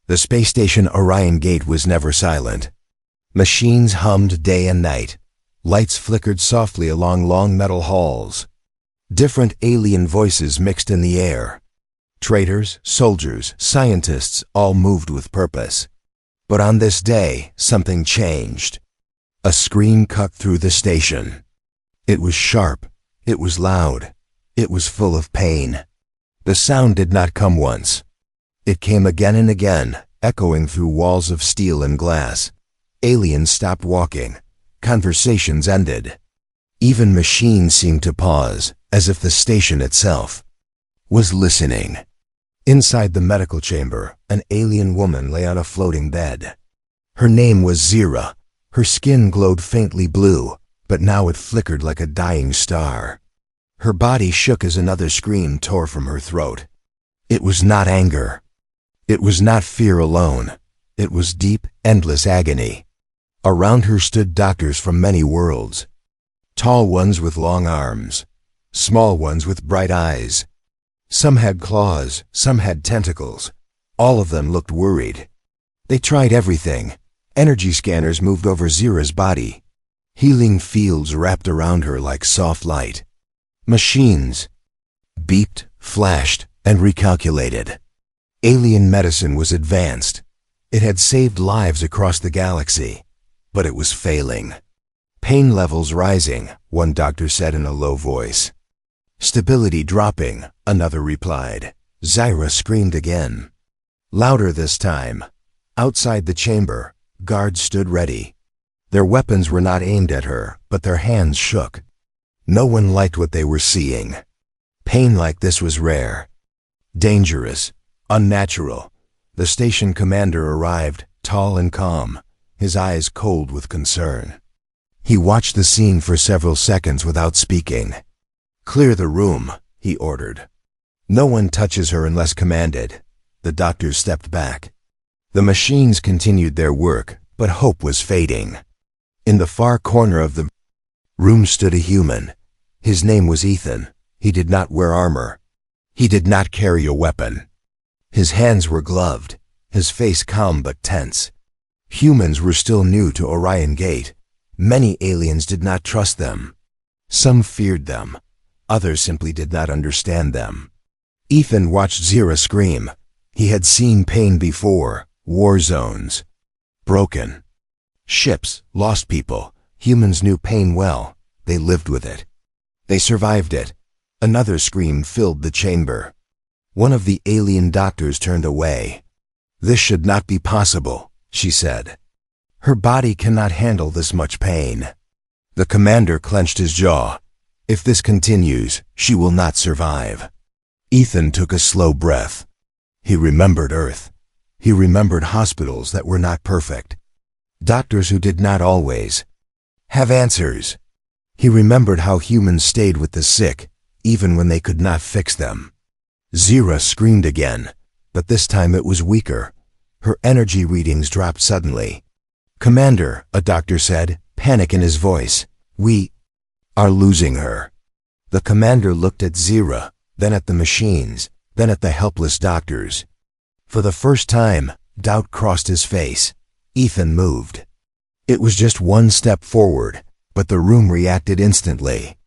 The space station Orion Gate was never silent. Machines hummed day and night. Lights flickered softly along long metal halls. Different alien voices mixed in the air. Traders, soldiers, scientists all moved with purpose. But on this day, something changed. A scream cut through the station. It was sharp. It was loud. It was full of pain. The sound did not come once. It came again and again, echoing through walls of steel and glass. Aliens stopped walking. Conversations ended. Even machines seemed to pause, as if the station itself was listening. Inside the medical chamber, an alien woman lay on a floating bed. Her name was Zira. Her skin glowed faintly blue, but now it flickered like a dying star. Her body shook as another scream tore from her throat. It was not anger. It was not fear alone. It was deep, endless agony. Around her stood doctors from many worlds. Tall ones with long arms. Small ones with bright eyes. Some had claws, some had tentacles. All of them looked worried. They tried everything. Energy scanners moved over Zira's body. Healing fields wrapped around her like soft light. Machines beeped, flashed, and recalculated. Alien medicine was advanced. It had saved lives across the galaxy, but it was failing. Pain levels rising, one doctor said in a low voice. Stability dropping, another replied. Zira screamed again. Louder this time. Outside the chamber, guards stood ready. Their weapons were not aimed at her, but their hands shook. No one liked what they were seeing. Pain like this was rare. Dangerous. Unnatural. The station commander arrived, tall and calm, his eyes cold with concern. He watched the scene for several seconds without speaking. Clear the room, he ordered. No one touches her unless commanded. The doctors stepped back. The machines continued their work, but hope was fading. In the far corner of the room stood a human. His name was Ethan. He did not wear armor. He did not carry a weapon. His hands were gloved, his face calm but tense. Humans were still new to Orion Gate. Many aliens did not trust them. Some feared them. Others simply did not understand them. Ethan watched Zira scream. He had seen pain before. War zones. Broken. Ships, lost people. Humans knew pain well. They lived with it. They survived it. Another scream filled the chamber. One of the alien doctors turned away. This should not be possible, she said. Her body cannot handle this much pain. The commander clenched his jaw. If this continues, she will not survive. Ethan took a slow breath. He remembered Earth. He remembered hospitals that were not perfect. Doctors who did not always have answers. He remembered how humans stayed with the sick, even when they could not fix them. Zira screamed again, but this time it was weaker. Her energy readings dropped suddenly. Commander, a doctor said, panic in his voice. We are losing her. The commander looked at Zira, then at the machines, then at the helpless doctors. For the first time, doubt crossed his face. Ethan moved. It was just one step forward, but the room reacted instantly.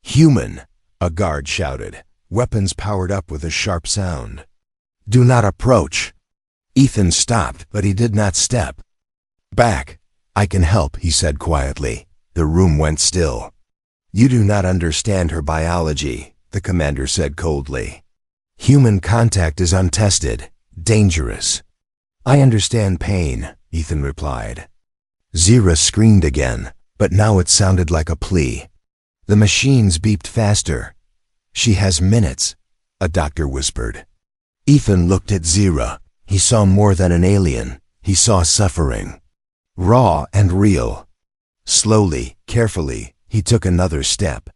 Human, a guard shouted, weapons powered up with a sharp sound. Do not approach. Ethan stopped, but he did not step. Back. I can help, he said quietly. The room went still. You do not understand her biology, the commander said coldly. Human contact is untested, dangerous. I understand pain, Ethan replied. Zira screamed again, but now it sounded like a plea. The machines beeped faster. She has minutes, a doctor whispered. Ethan looked at Zira. He saw more than an alien. He saw suffering. Raw and real. Slowly, carefully, he took another step.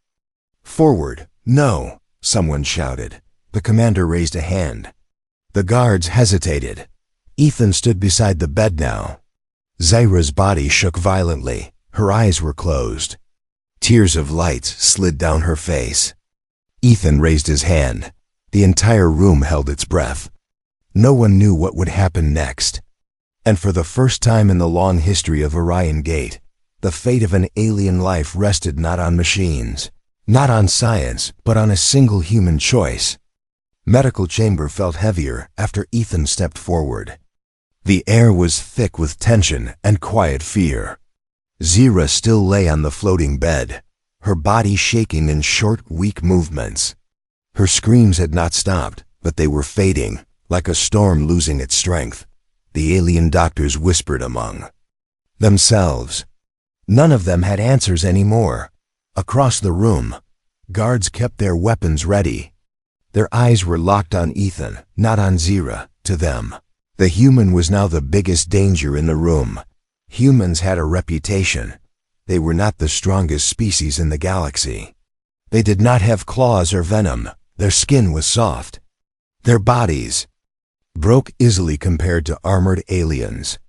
Forward. No, someone shouted. The commander raised a hand. The guards hesitated. Ethan stood beside the bed now. Zira's body shook violently. Her eyes were closed. Tears of light slid down her face. Ethan raised his hand. The entire room held its breath. No one knew what would happen next. And for the first time in the long history of Orion Gate, the fate of an alien life rested not on machines, not on science, but on a single human choice. Medical chamber felt heavier after Ethan stepped forward. The air was thick with tension and quiet fear. Zira still lay on the floating bed, her body shaking in short, weak movements. Her screams had not stopped, but they were fading, like a storm losing its strength. The alien doctors whispered among themselves. None of them had answers anymore. Across the room, guards kept their weapons ready. Their eyes were locked on Ethan, not on Zira. To them, the human was now the biggest danger in the room. Humans had a reputation. They were not the strongest species in the galaxy. They did not have claws or venom. Their skin was soft. Their bodies broke easily compared to armored aliens.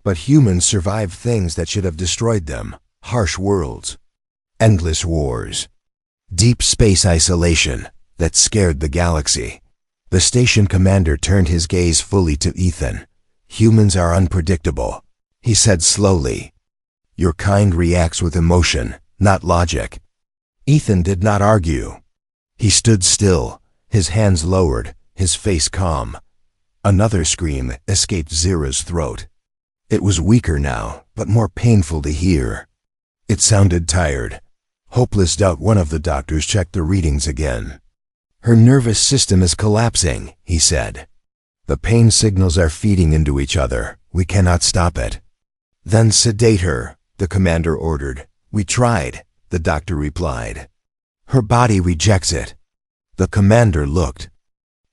But humans survived things that should have destroyed them: harsh worlds, endless wars, deep space isolation that scared the galaxy. The station commander turned his gaze fully to Ethan. "Humans are unpredictable," he said slowly. "Your kind reacts with emotion, not logic." Ethan did not argue. He stood still, his hands lowered, his face calm. Another scream escaped Zira's throat. It was weaker now, but more painful to hear. It sounded tired. Hopeless doubt. One of the doctors checked the readings again. "Her nervous system is collapsing," he said. "The pain signals are feeding into each other. We cannot stop it." "Then sedate her," the commander ordered. "We tried," the doctor replied. "Her body rejects it." The commander looked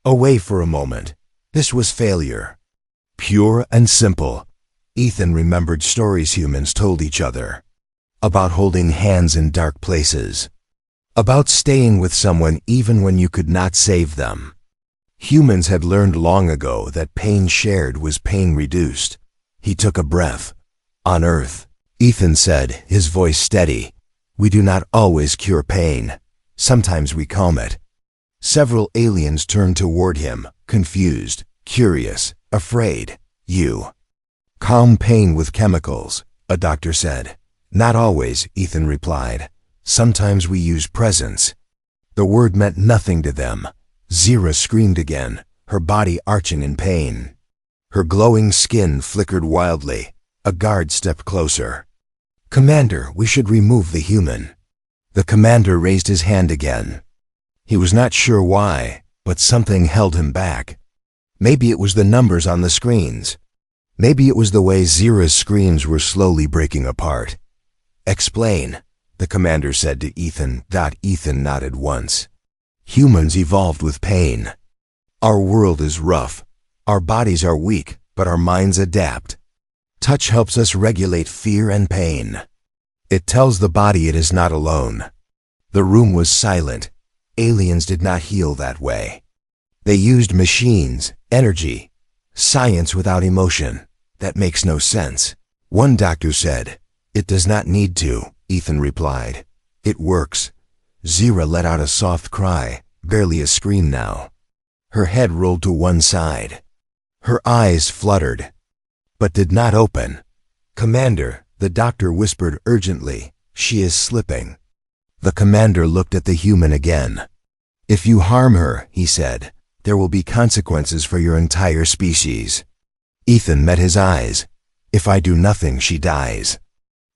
away for a moment. This was failure. Pure and simple. Ethan remembered stories humans told each other. About holding hands in dark places. About staying with someone even when you could not save them. Humans had learned long ago that pain shared was pain reduced. He took a breath. "On Earth," Ethan said, his voice steady, "we do not always cure pain. Sometimes we calm it." Several aliens turned toward him, confused, curious, afraid. "You calm pain with chemicals," a doctor said. "Not always," Ethan replied. "Sometimes we use presence." The word meant nothing to them. Zira screamed again, her body arching in pain. Her glowing skin flickered wildly. A guard stepped closer. "Commander, we should remove the human." The commander raised his hand again. He was not sure why, but something held him back. Maybe it was the numbers on the screens. Maybe it was the way Zira's screams were slowly breaking apart. "Explain," the commander said to Ethan. Ethan nodded once. "Humans evolved with pain. Our world is rough. Our bodies are weak, but our minds adapt. Touch helps us regulate fear and pain. It tells the body it is not alone." The room was silent. Aliens did not heal that way. They used machines, energy, science without emotion. That makes no sense. One doctor said. "It does not need to," Ethan replied. "It works." Zira let out a soft cry, barely a scream now. Her head rolled to one side. Her eyes fluttered, but did not open. "Commander," the doctor whispered urgently, "she is slipping." The commander looked at the human again. "If you harm her," he said, "there will be consequences for your entire species." Ethan met his eyes. "If I do nothing, she dies."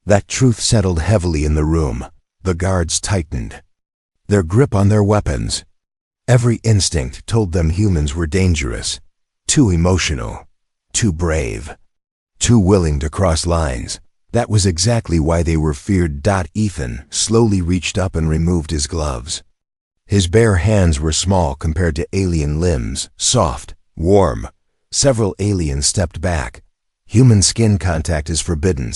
That truth settled heavily in the room. The guards tightened their grip on their weapons. Every instinct told them humans were dangerous, too emotional, too brave, too willing to cross lines. That was exactly why they were feared. Ethan slowly reached up and removed his gloves. His bare hands were small compared to alien limbs, soft, warm. Several aliens stepped back. "Human skin contact is forbidden,"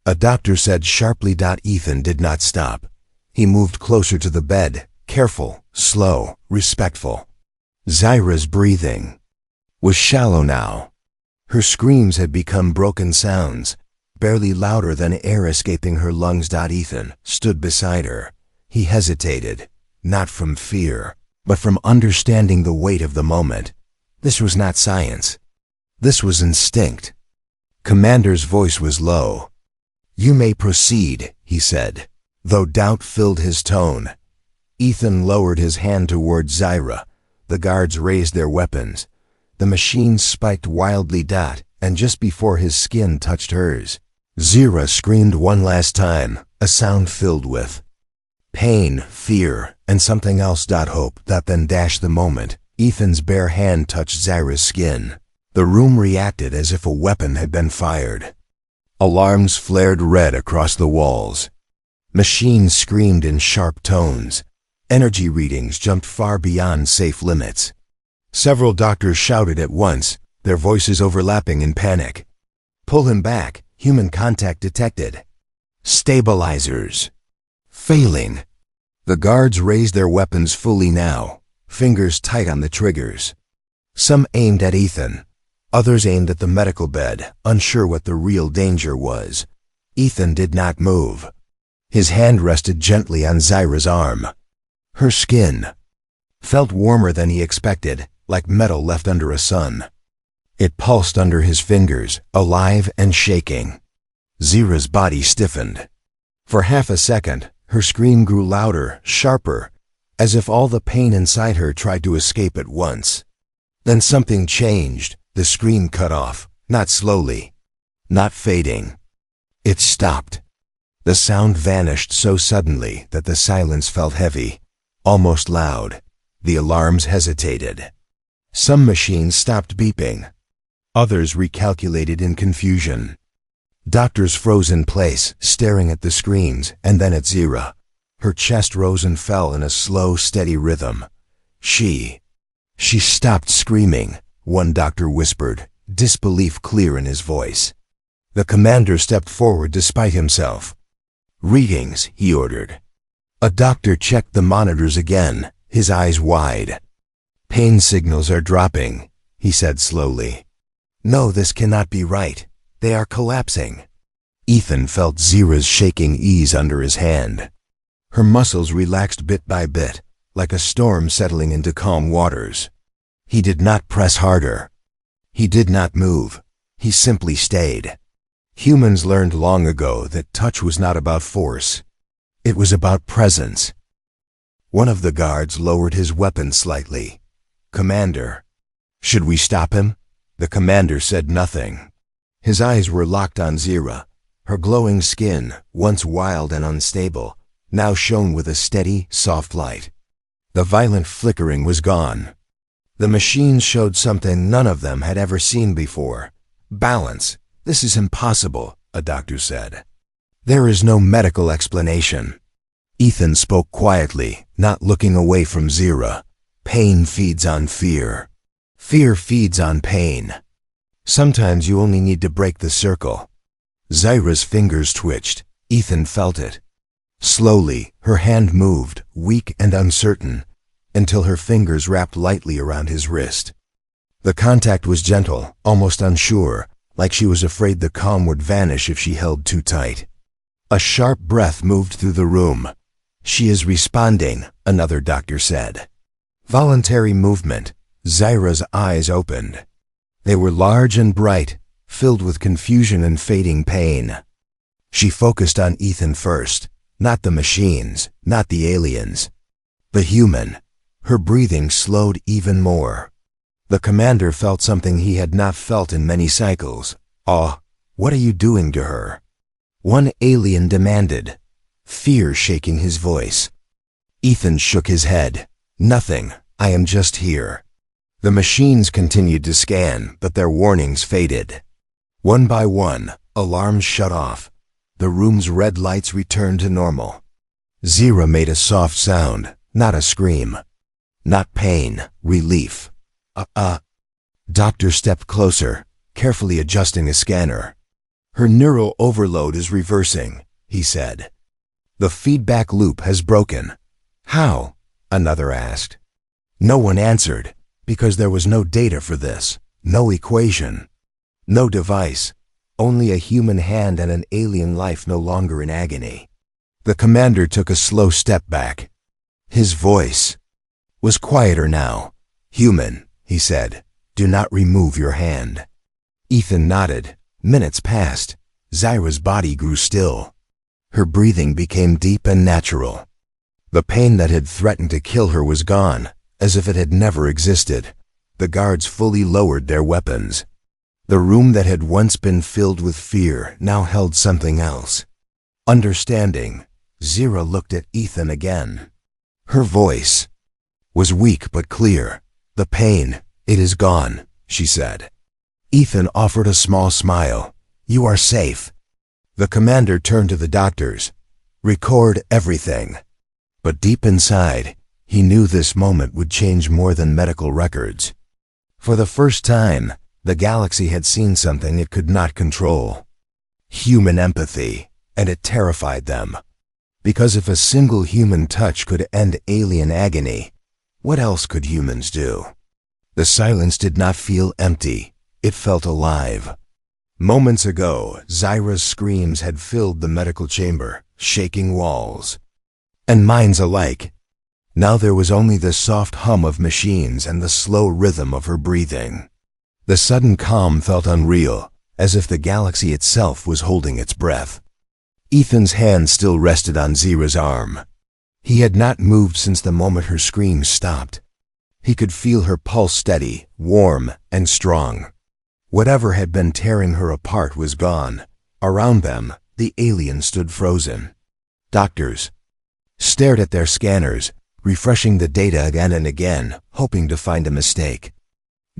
a doctor said sharply. Ethan did not stop. He moved closer to the bed, careful, slow, respectful. Zira's breathing was shallow now. Her screams had become broken sounds, barely louder than air escaping her lungs. Ethan stood beside her. He hesitated, not from fear, but from understanding the weight of the moment. This was not science. This was instinct. Commander's voice was low. "You may proceed," he said, though doubt filled his tone. Ethan lowered his hand toward Zyra. The guards raised their weapons. The machine spiked wildly, and just before his skin touched hers, Zyra screamed one last time, a sound filled with pain, fear, and something else. Hope. Then dashed the moment Ethan's bare hand touched Zyra's skin. The room reacted as if a weapon had been fired. Alarms flared red across the walls. Machines screamed in sharp tones. Energy readings jumped far beyond safe limits. Several doctors shouted at once, their voices overlapping in panic. "Pull him back. Human contact detected. Stabilizers. Failing." The guards raised their weapons fully now, fingers tight on the triggers. Some aimed at Ethan. Others aimed at the medical bed, unsure what the real danger was. Ethan did not move. His hand rested gently on Zyra's arm. Her skin felt warmer than he expected, like metal left under a sun. It pulsed under his fingers, alive and shaking. Zyra's body stiffened. For half a second, her scream grew louder, sharper, as if all the pain inside her tried to escape at once. Then something changed. The scream cut off, not slowly, not fading. It stopped. The sound vanished so suddenly that the silence felt heavy, almost loud. The alarms hesitated. Some machines stopped beeping. Others recalculated in confusion. Doctors froze in place, staring at the screens and then at Zyra. Her chest rose and fell in a slow, steady rhythm. She stopped screaming, one doctor whispered, disbelief clear in his voice. The commander stepped forward despite himself. "Readings," he ordered. A doctor checked the monitors again, his eyes wide. "Pain signals are dropping," he said slowly. "No, this cannot be right. They are collapsing." Ethan felt Zyra's shaking ease under his hand. Her muscles relaxed bit by bit, like a storm settling into calm waters. He did not press harder. He did not move. He simply stayed. Humans learned long ago that touch was not about force. It was about presence. One of the guards lowered his weapon slightly. "Commander." "Should we stop him?" The commander said nothing. His eyes were locked on Zyra. Her glowing skin, once wild and unstable, now shone with a steady, soft light. The violent flickering was gone. The machines showed something none of them had ever seen before. "Balance. This is impossible," a doctor said. "There is no medical explanation." Ethan spoke quietly, not looking away from Zyra. "Pain feeds on fear. Fear feeds on pain. Sometimes you only need to break the circle." Zyra's fingers twitched. Ethan felt it. Slowly, her hand moved, weak and uncertain, until her fingers wrapped lightly around his wrist. The contact was gentle, almost unsure, like she was afraid the calm would vanish if she held too tight. A sharp breath moved through the room. "She is responding," another doctor said. Voluntary movement. Zyra's eyes opened. They were large and bright, filled with confusion and fading pain. She focused on Ethan first, not the machines, not the aliens. The human. Her breathing slowed even more. The commander felt something he had not felt in many cycles. "Awe. What are you doing to her?" One alien demanded, fear shaking his voice. Ethan shook his head. "Nothing. I am just here." The machines continued to scan, but their warnings faded. One by one, alarms shut off. The room's red lights returned to normal. Zyra made a soft sound, not a scream. Not pain, relief. Doctor stepped closer, carefully adjusting a scanner. "Her neural overload is reversing," he said. "The feedback loop has broken." "How?" another asked. No one answered, because there was no data for this, no equation, no device, only a human hand and an alien life no longer in agony. The commander took a slow step back. His voice was quieter now. "Human," he said, Do not remove your hand." Ethan nodded. Minutes passed. Zyra's body grew still. Her breathing became deep and natural. The pain that had threatened to kill her was gone, as if it had never existed. The guards fully lowered their weapons. The room that had once been filled with fear now held something else. Understanding, Zyra looked at Ethan again. Her voice was weak but clear. "The pain, it is gone," she said. Ethan offered a small smile. "You are safe." The commander turned to the doctors. "Record everything." But deep inside, he knew this moment would change more than medical records. For the first time, the galaxy had seen something it could not control. Human empathy, and it terrified them. Because if a single human touch could end alien agony, what else could humans do? The silence did not feel empty. It felt alive. Moments ago, Zyra's screams had filled the medical chamber, shaking walls. And minds alike. Now there was only the soft hum of machines and the slow rhythm of her breathing. The sudden calm felt unreal, as if the galaxy itself was holding its breath. Ethan's hand still rested on Zyra's arm. He had not moved since the moment her screams stopped. He could feel her pulse steady, warm, and strong. Whatever had been tearing her apart was gone. Around them, the alien stood frozen. Doctors stared at their scanners, refreshing the data again and again, hoping to find a mistake.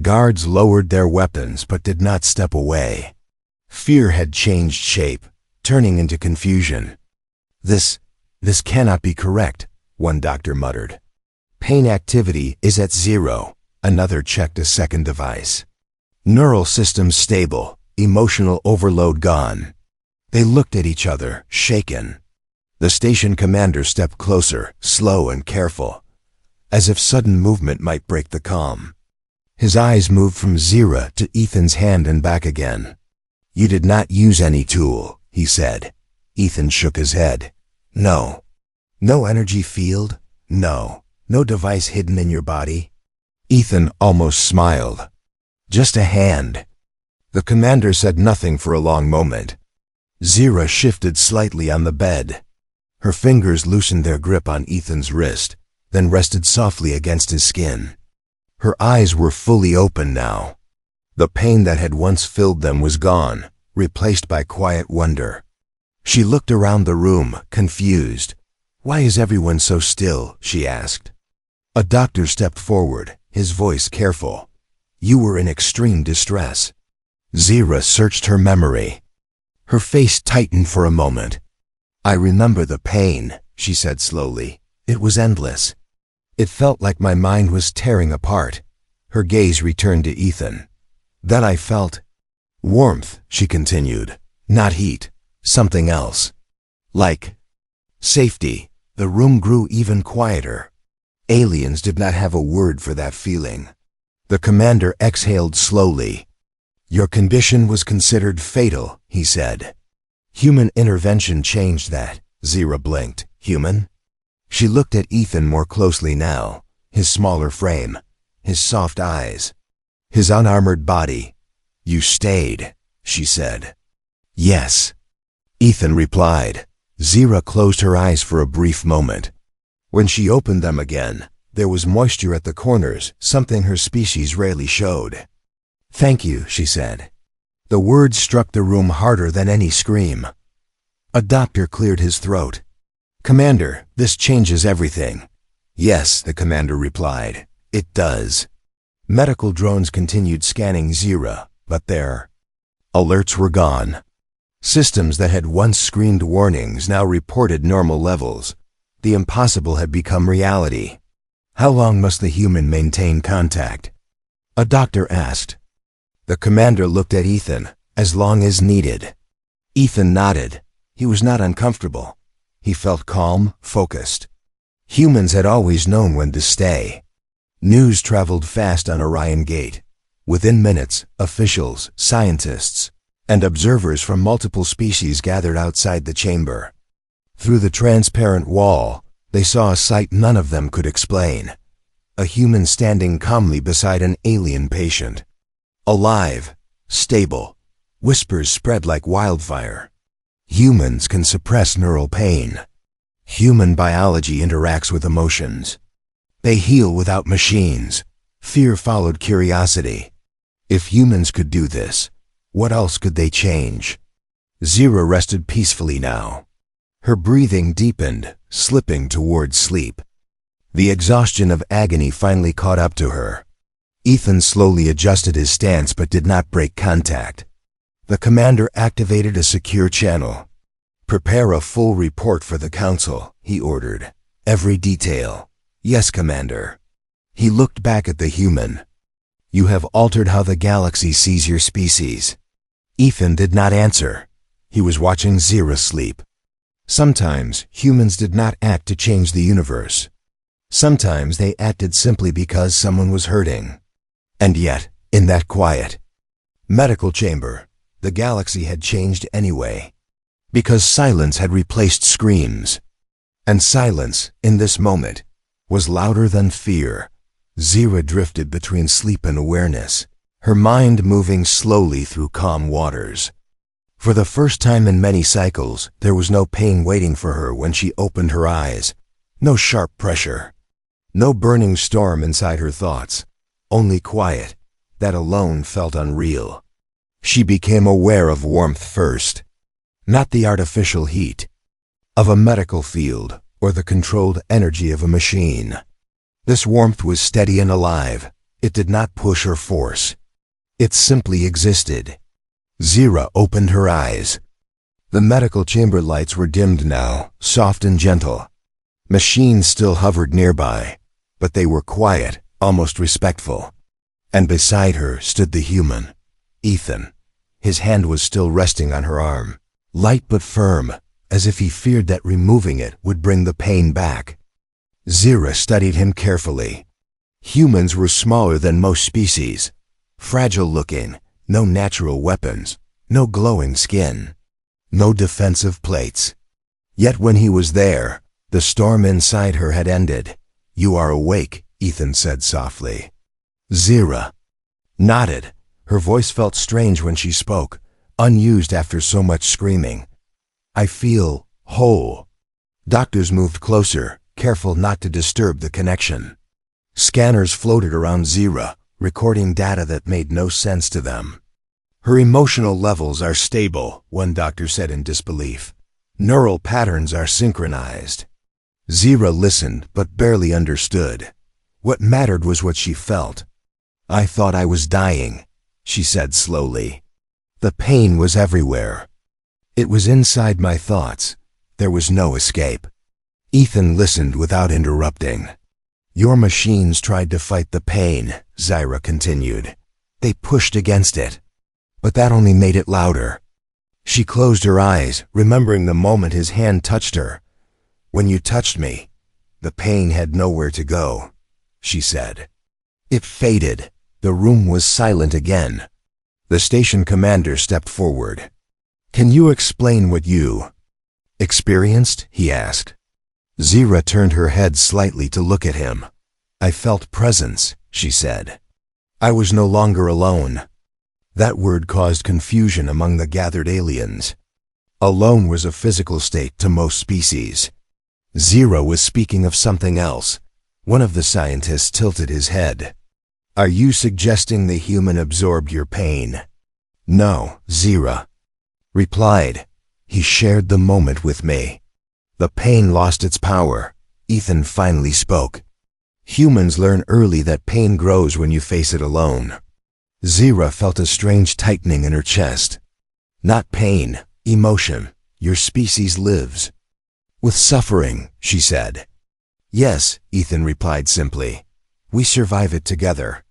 Guards lowered their weapons but did not step away. Fear had changed shape, turning into confusion. This cannot be correct," one doctor muttered. "Pain activity is at 0, another checked a second device. Neural systems stable, emotional overload gone." They looked at each other, shaken. The station commander stepped closer, slow and careful, as if sudden movement might break the calm. His eyes moved from Zyra to Ethan's hand and back again. "You did not use any tool," he said. Ethan shook his head. "No." "No energy field? No. No device hidden in your body?" Ethan almost smiled. "Just a hand." The commander said nothing for a long moment. Zyra shifted slightly on the bed. Her fingers loosened their grip on Ethan's wrist, then rested softly against his skin. Her eyes were fully open now. The pain that had once filled them was gone, replaced by quiet wonder. She looked around the room, confused. "Why is everyone so still?" she asked. A doctor stepped forward, his voice careful. "You were in extreme distress." Zyra searched her memory. Her face tightened for a moment. "I remember the pain," she said slowly. "It was endless. It felt like my mind was tearing apart." Her gaze returned to Ethan. "Then I felt warmth," she continued. "Not heat. Something else. Like safety." The room grew even quieter. Aliens did not have a word for that feeling. The commander exhaled slowly. "Your condition was considered fatal," he said. "Human intervention changed that." Zyra blinked. "Human?" She looked at Ethan more closely now, his smaller frame, his soft eyes, his unarmored body. "You stayed," she said. "Yes," Ethan replied. Zyra closed her eyes for a brief moment. When she opened them again, there was moisture at the corners, something her species rarely showed. "Thank you," she said. The words struck the room harder than any scream. A doctor cleared his throat. "Commander, this changes everything." "Yes," the commander replied. "It does." Medical drones continued scanning Zyra, but their alerts were gone. Systems that had once screamed warnings now reported normal levels. The impossible had become reality. How long must the human maintain contact? A doctor asked. The commander looked at Ethan. "As long as needed." Ethan nodded. He was not uncomfortable. He felt calm, focused. Humans had always known when to stay. News traveled fast on Orion Gate. Within minutes, officials, scientists, and observers from multiple species gathered outside the chamber. Through the transparent wall, they saw a sight none of them could explain. A human standing calmly beside an alien patient, Alive, stable, whispers spread like wildfire. Humans can suppress neural pain. Human biology interacts with emotions. They heal without machines. Fear followed curiosity. If humans could do this, what else could they change? Zira rested peacefully now. Her breathing deepened, slipping towards sleep. The exhaustion of agony finally caught up to her. Ethan slowly adjusted his stance but did not break contact. The commander activated a secure channel. "Prepare a full report for the council," he ordered. "Every detail." "Yes, Commander." He looked back at the human. "You have altered how the galaxy sees your species." Ethan did not answer. He was watching Zira sleep. Sometimes humans did not act to change the universe. Sometimes they acted simply because someone was hurting. And yet, in that quiet medical chamber, the galaxy had changed anyway. Because silence had replaced screams. And silence, in this moment, was louder than fear. Zira drifted between sleep and awareness, her mind moving slowly through calm waters. For the first time in many cycles, there was no pain waiting for her when she opened her eyes. No sharp pressure. No burning storm inside her thoughts. Only quiet, that alone felt unreal. She became aware of warmth first. Not the artificial heat of a medical field or the controlled energy of a machine. This warmth was steady and alive. It did not push or force. It simply existed. Zira opened her eyes. The medical chamber lights were dimmed now, soft and gentle. Machines still hovered nearby, but they were quiet, almost respectful. And beside her stood the human, Ethan. His hand was still resting on her arm, light but firm, as if he feared that removing it would bring the pain back. Zira studied him carefully. Humans were smaller than most species, fragile-looking, no natural weapons, no glowing skin, no defensive plates. Yet when he was there, the storm inside her had ended. "You are awake," Ethan said softly. Zira nodded. Her voice felt strange when she spoke, unused after so much screaming. "I feel whole." Doctors moved closer, careful not to disturb the connection. Scanners floated around Zira, recording data that made no sense to them. "Her emotional levels are stable," one doctor said in disbelief. "Neural patterns are synchronized." Zira listened but barely understood. What mattered was what she felt. "I thought I was dying," she said slowly. "The pain was everywhere. It was inside my thoughts. There was no escape." Ethan listened without interrupting. "Your machines tried to fight the pain," Zira continued. "They pushed against it. But that only made it louder." She closed her eyes, remembering the moment his hand touched her. "When you touched me, the pain had nowhere to go," she said. It faded. The room was silent again. The station commander stepped forward. "Can you explain what you experienced?" he asked. Zira turned her head slightly to look at him. "I felt presence," she said. "I was no longer alone." That word caused confusion among the gathered aliens. Alone was a physical state to most species. Zira was speaking of something else. One of the scientists tilted his head. "Are you suggesting the human absorbed your pain?" "No," Zira replied. "He shared the moment with me." The pain lost its power. Ethan finally spoke. "Humans learn early that pain grows when you face it alone." Zira felt a strange tightening in her chest. "Not pain, emotion. Your species lives with suffering," she said. "Yes," Ethan replied simply. "We survive it together."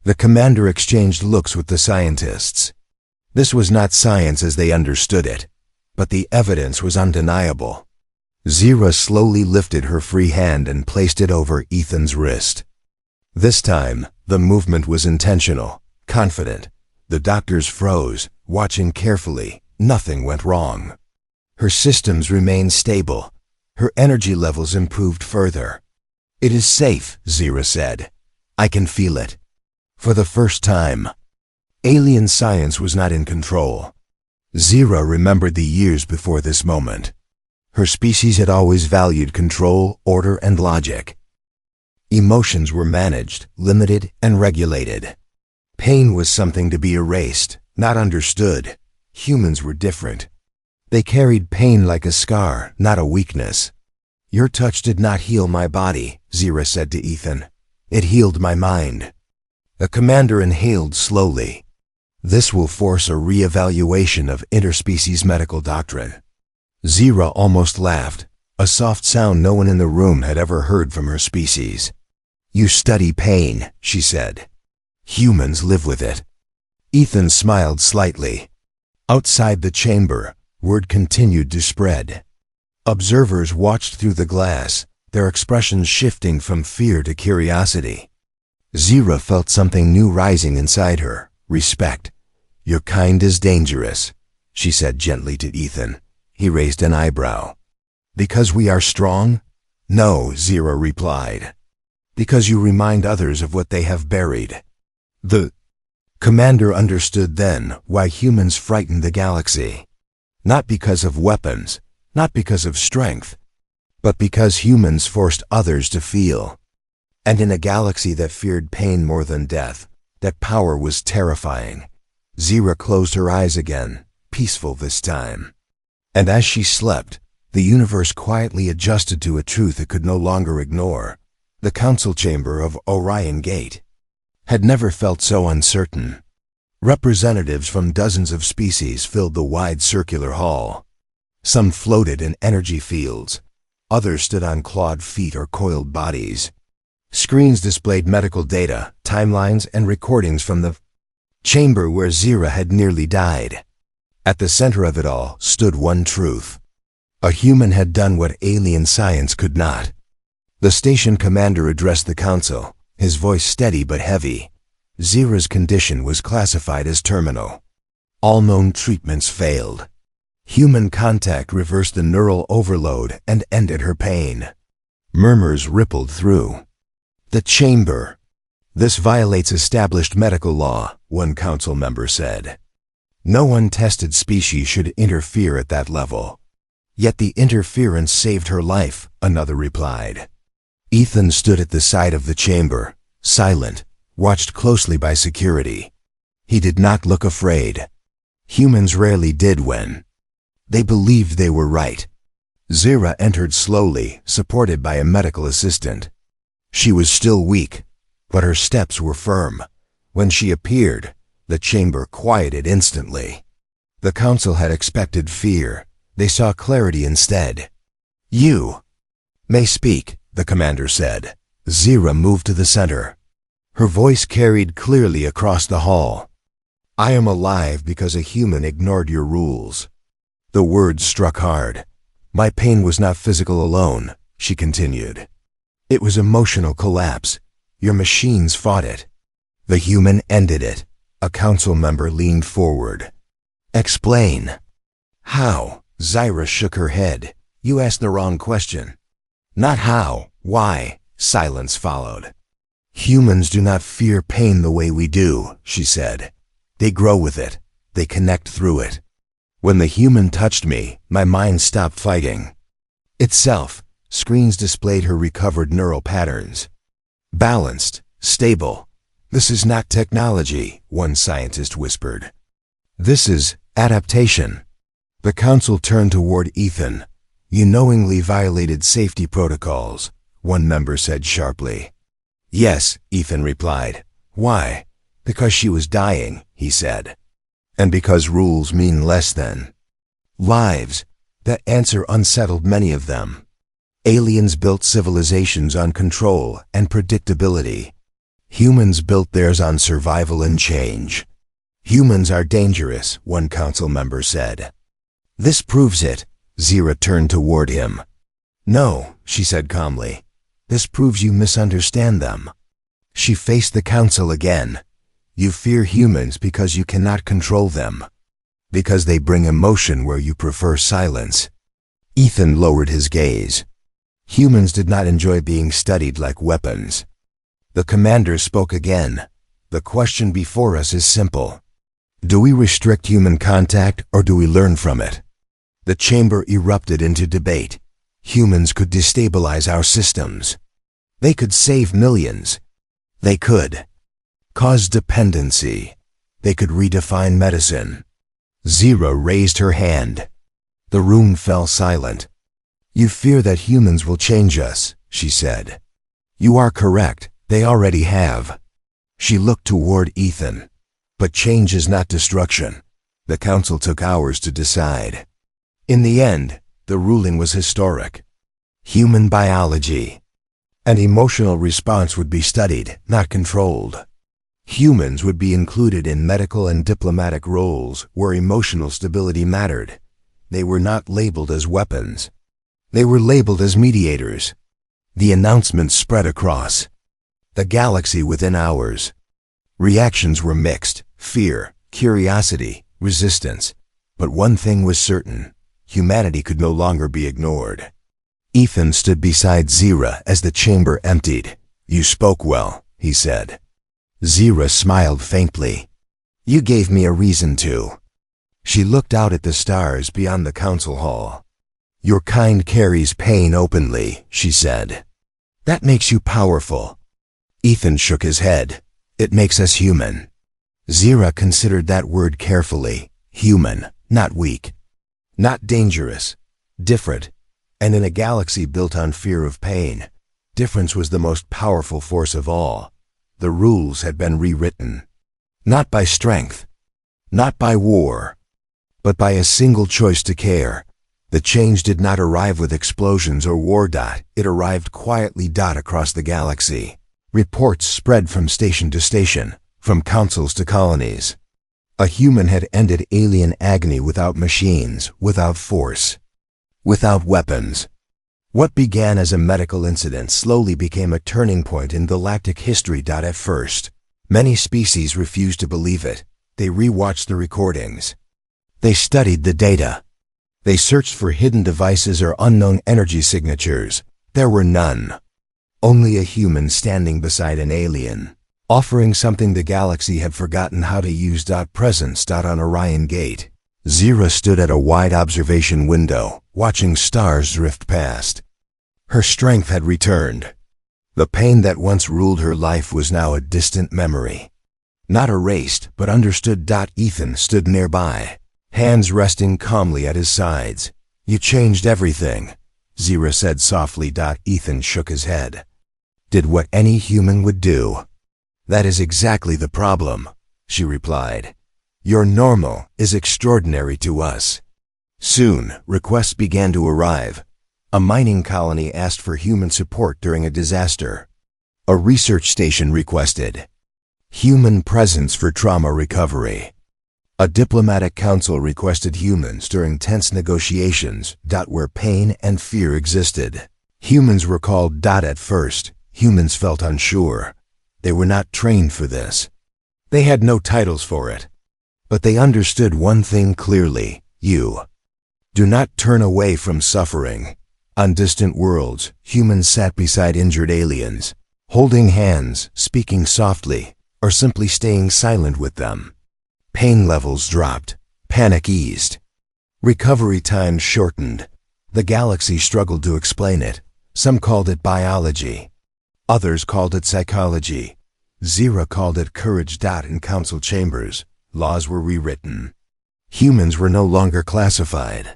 The commander exchanged looks with the scientists. This was not science as they understood it, but the evidence was undeniable. Zira slowly lifted her free hand and placed it over Ethan's wrist. This time, the movement was intentional, confident. The doctors froze, watching carefully. Nothing went wrong. Her systems remained stable. Her energy levels improved further. "It is safe," Zira said. "I can feel it." For the first time. Alien science was not in control. Zira remembered the years before this moment. Her species had always valued control, order, and logic. Emotions were managed, limited, and regulated. Pain was something to be erased, not understood. Humans were different. They carried pain like a scar, not a weakness. Your touch did not heal my body, Zira said to Ethan. It healed my mind. The commander inhaled slowly. This will force a re-evaluation of interspecies medical doctrine. Zira almost laughed, a soft sound no one in the room had ever heard from her species. You study pain, she said. Humans live with it. Ethan smiled slightly. Outside the chamber, word continued to spread. Observers watched through the glass, their expressions shifting from fear to curiosity. Zira felt something new rising inside her, respect. Your kind is dangerous, she said gently to Ethan. He raised an eyebrow. Because we are strong? No, Zira replied. Because you remind others of what they have buried. The commander understood then why humans frightened the galaxy. Not because of weapons, not because of strength, but because humans forced others to feel. And in a galaxy that feared pain more than death, that power was terrifying. Zira closed her eyes again, peaceful this time. And as she slept, the universe quietly adjusted to a truth it could no longer ignore. The council chamber of Orion Gate had never felt so uncertain. Representatives from dozens of species filled the wide circular hall. Some floated in energy fields. Others stood on clawed feet or coiled bodies. Screens displayed medical data, timelines, and recordings from the chamber where Zira had nearly died. At the center of it all stood one truth. A human had done what alien science could not. The station commander addressed the council, his voice steady but heavy. Zira's condition was classified as terminal. All known treatments failed. Human contact reversed the neural overload and ended her pain. Murmurs rippled through the chamber. This violates established medical law, one council member said. No untested species should interfere at that level. Yet the interference saved her life, another replied. Ethan stood at the side of the chamber, silent, watched closely by security. He did not look afraid. Humans rarely did when they believed they were right. Zira entered slowly, supported by a medical assistant. She was still weak, but her steps were firm. When she appeared, the chamber quieted instantly. The council had expected fear. They saw clarity instead. You may speak, the commander said. Zira moved to the center. Her voice carried clearly across the hall. I am alive because a human ignored your rules. The words struck hard. My pain was not physical alone, she continued. It was emotional collapse. Your machines fought it. The human ended it. A council member leaned forward. Explain. How? Zira shook her head. You asked the wrong question. Not how, why. Silence followed. Humans do not fear pain the way we do, she said. They grow with it. They connect through it. When the human touched me, my mind stopped fighting itself. Screens displayed her recovered neural patterns. Balanced, stable. This is not technology, one scientist whispered. This is adaptation. The council turned toward Ethan. You knowingly violated safety protocols, one member said sharply. Yes, Ethan replied. Why? Because she was dying, he said. And because rules mean less than lives. That answer unsettled many of them. Aliens built civilizations on control and predictability. Humans built theirs on survival and change. Humans are dangerous, one council member said. This proves it. Zira turned toward him. No, she said calmly. This proves you misunderstand them. She faced the council again. You fear humans because you cannot control them. Because they bring emotion where you prefer silence. Ethan lowered his gaze. Humans did not enjoy being studied like weapons. The commander spoke again. The question before us is simple. Do we restrict human contact or do we learn from it? The chamber erupted into debate. Humans could destabilize our systems. They could save millions. They could cause dependency. They could redefine medicine. Zira raised her hand. The room fell silent. You fear that humans will change us, she said. You are correct, they already have. She looked toward Ethan. But change is not destruction. The council took hours to decide. In the end, the ruling was historic. Human biology. An emotional response would be studied, not controlled. Humans would be included in medical and diplomatic roles where emotional stability mattered. They were not labeled as weapons. They were labeled as mediators. The announcement spread across the galaxy within hours. Reactions were mixed: fear, curiosity, resistance. But one thing was certain: humanity could no longer be ignored. Ethan stood beside Zira as the chamber emptied. You spoke well, he said. Zira smiled faintly. You gave me a reason to. She looked out at the stars beyond the council hall. Your kind carries pain openly, she said. That makes you powerful. Ethan shook his head. It makes us human. Zira considered that word carefully. Human, not weak. Not dangerous. Different. And in a galaxy built on fear of pain, difference was the most powerful force of all. The rules had been rewritten. Not by strength. Not by war. But by a single choice to care. The change did not arrive with explosions or war. It arrived quietly. Across the galaxy. Reports spread from station to station, from councils to colonies. A human had ended alien agony without machines, without force, without weapons. What began as a medical incident slowly became a turning point in galactic history. At first, many species refused to believe it. They rewatched the recordings. They studied the data. They searched for hidden devices or unknown energy signatures. There were none. Only a human standing beside an alien, offering something the galaxy had forgotten how to use. Presence. On Orion Gate, Zira stood at a wide observation window, watching stars drift past. Her strength had returned. The pain that once ruled her life was now a distant memory. Not erased, but understood. Ethan stood nearby, hands resting calmly at his sides. You changed everything, Zira said softly. Ethan shook his head. Did what any human would do. That is exactly the problem, she replied. Your normal is extraordinary to us. Soon, requests began to arrive. A mining colony asked for human support during a disaster. A research station requested human presence for trauma recovery. A diplomatic council requested humans during tense negotiations. Where pain and fear existed. Humans were called. At first, humans felt unsure. They were not trained for this. They had no titles for it. But they understood one thing clearly: you do not turn away from suffering. On distant worlds, humans sat beside injured aliens, holding hands, speaking softly, or simply staying silent with them. Pain levels dropped. Panic eased. Recovery times shortened. The galaxy struggled to explain it. Some called it biology. Others called it psychology. Zira called it courage. In council chambers, laws were rewritten. Humans were no longer classified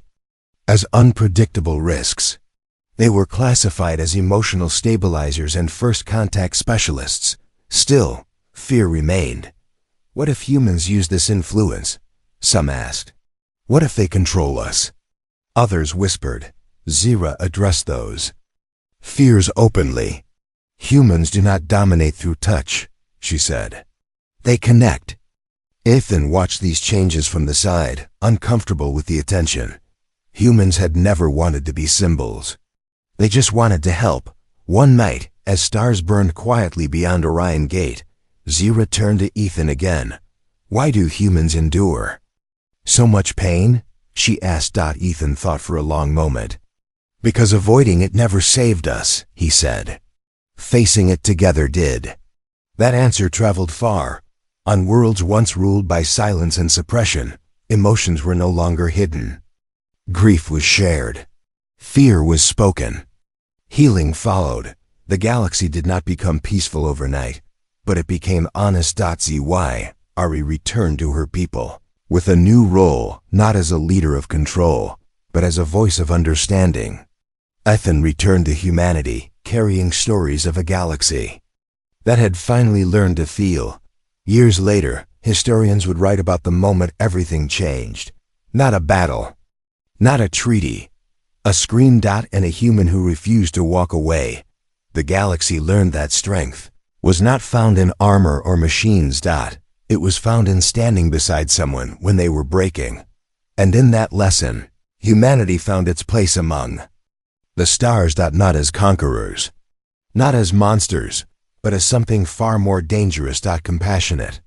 as unpredictable risks. They were classified as emotional stabilizers and first contact specialists. Still, fear remained. What if humans use this influence? Some asked. What if they control us? Others whispered. Zira addressed those fears openly. Humans do not dominate through touch, she said. They connect. Ethan watched these changes from the side, uncomfortable with the attention. Humans had never wanted to be symbols. They just wanted to help. One night, as stars burned quietly beyond Orion Gate, Zira turned to Ethan again. Why do humans endure so much pain? She asked. Ethan thought for a long moment. Because avoiding it never saved us, he said. Facing it together did. That answer traveled far. On worlds once ruled by silence and suppression, emotions were no longer hidden. Grief was shared. Fear was spoken. Healing followed. The galaxy did not become peaceful overnight, but it became honest. Ari returned to her people, with a new role, not as a leader of control, but as a voice of understanding. Ethan returned to humanity, carrying stories of a galaxy that had finally learned to feel. Years later, historians would write about the moment everything changed. Not a battle, not a treaty, a screen dot and a human who refused to walk away. The galaxy learned that strength was not found in armor or machines. It was found in standing beside someone when they were breaking. And in that lesson, humanity found its place among the stars. Not as conquerors, not as monsters, but as something far more dangerous. Compassionate.